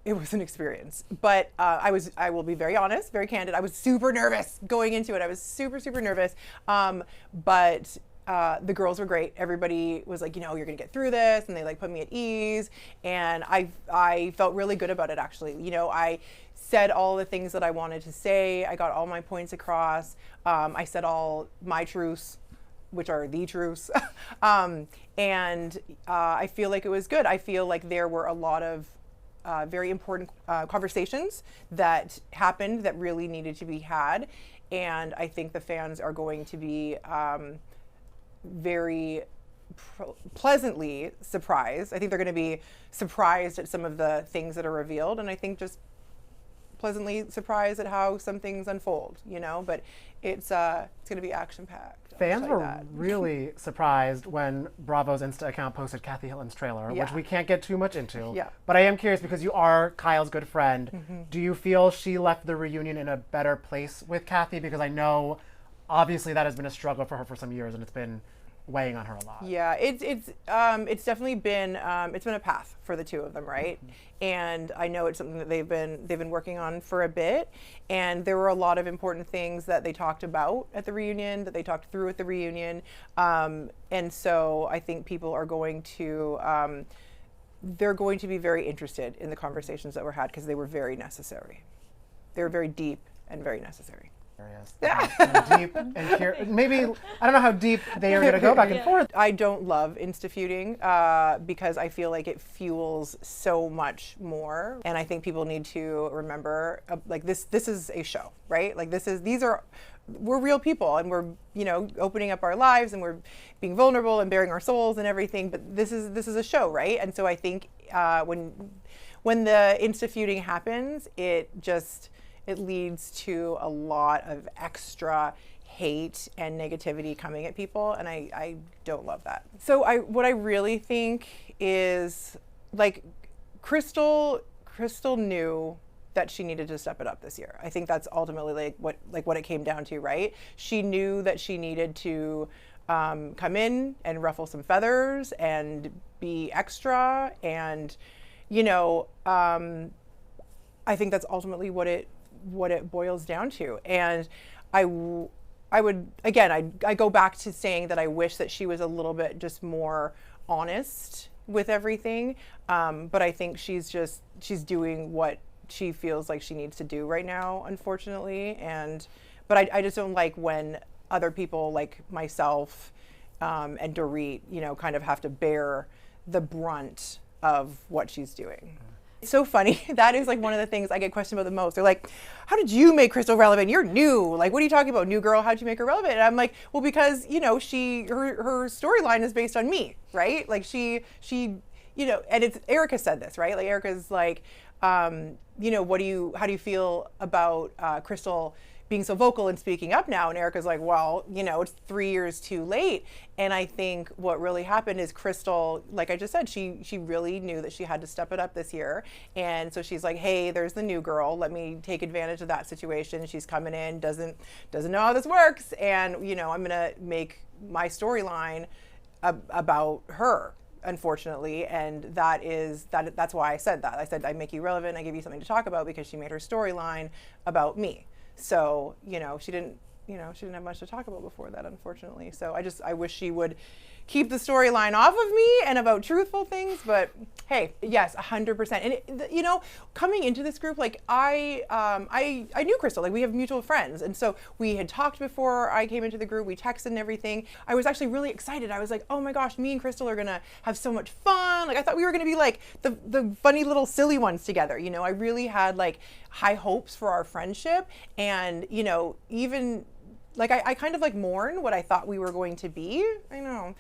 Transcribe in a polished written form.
it was an experience, but I will be very honest, very candid. I was super nervous going into it. I was super, super nervous. But the girls were great. Everybody was like, you're gonna get through this, and they like put me at ease. And I felt really good about it, actually. I said all the things that I wanted to say. I got all my points across. I said all my truths, which are the truths. And I feel like it was good. I feel like there were a lot of very important conversations that happened that really needed to be had. And I think the fans are going to be very pleasantly surprised. I think they're going to be surprised at some of the things that are revealed. And I think just pleasantly surprised at how some things unfold, but it's going to be action packed. Fans were really surprised when Bravo's Insta account posted Kathy Hilton's trailer, which we can't get too much into. Yeah. But I am curious, because you are Kyle's good friend, do you feel she left the reunion in a better place with Kathy? Because I know obviously that has been a struggle for her for some years, and it's been weighing on her a lot. Yeah, it's definitely been it's been a path for the two of them, right? And I know it's something that they've been working on for a bit. And there were a lot of important things that they talked about at the reunion, that they talked through at the reunion. And so I think people are going to they're going to be very interested in the conversations that were had, because they were very necessary. They were very deep and very necessary. Deep and maybe I don't know how deep they are going to go back and forth. I don't love Insta feuding because I feel like it fuels so much more, and I think people need to remember like this is a show, right? Like we're real people, and we're opening up our lives, and we're being vulnerable and bearing our souls and everything, but this is a show, right? And so I think when the Insta feuding happens, it leads to a lot of extra hate and negativity coming at people, and I don't love that. So what I really think is, like, Crystal knew that she needed to step it up this year. I think that's ultimately what it came down to, right? She knew that she needed to come in and ruffle some feathers and be extra, and I think that's ultimately what it boils down to. And I would, again, I go back to saying that I wish that she was a little bit just more honest with everything. But I think she's doing what she feels like she needs to do right now, unfortunately. But I just don't like when other people like myself and Dorit, kind of have to bear the brunt of what she's doing. It's so funny. That is like one of the things I get questioned about the most. They're like, how did you make Crystal relevant? You're new. Like, what are you talking about? New girl, how'd you make her relevant? And I'm like, well, because, her storyline is based on me, right? Like she, and it's, Erica said this, right? Like Erica's like, how do you feel about Crystal being so vocal and speaking up now? And Erica's like, well, it's 3 years too late. And I think what really happened is Crystal, like I just said, she really knew that she had to step it up this year. And so she's like, hey, there's the new girl. Let me take advantage of that situation. She's coming in, doesn't know how this works. And, I'm going to make my storyline about her, unfortunately. And that's why I said that. I said, I make you relevant. I give you something to talk about, because she made her storyline about me. So, she didn't have much to talk about before that, unfortunately. So I wish she would keep the storyline off of me and about truthful things. But hey, yes, 100%. And coming into this group, like I knew Crystal. Like, we have mutual friends, and so we had talked before I came into the group. We texted and everything. I was actually really excited. I was like, oh my gosh, me and Crystal are gonna have so much fun. Like, I thought we were gonna be like the funny little silly ones together. I really had like high hopes for our friendship, and even like I kind of like mourn what I thought we were going to be. I know.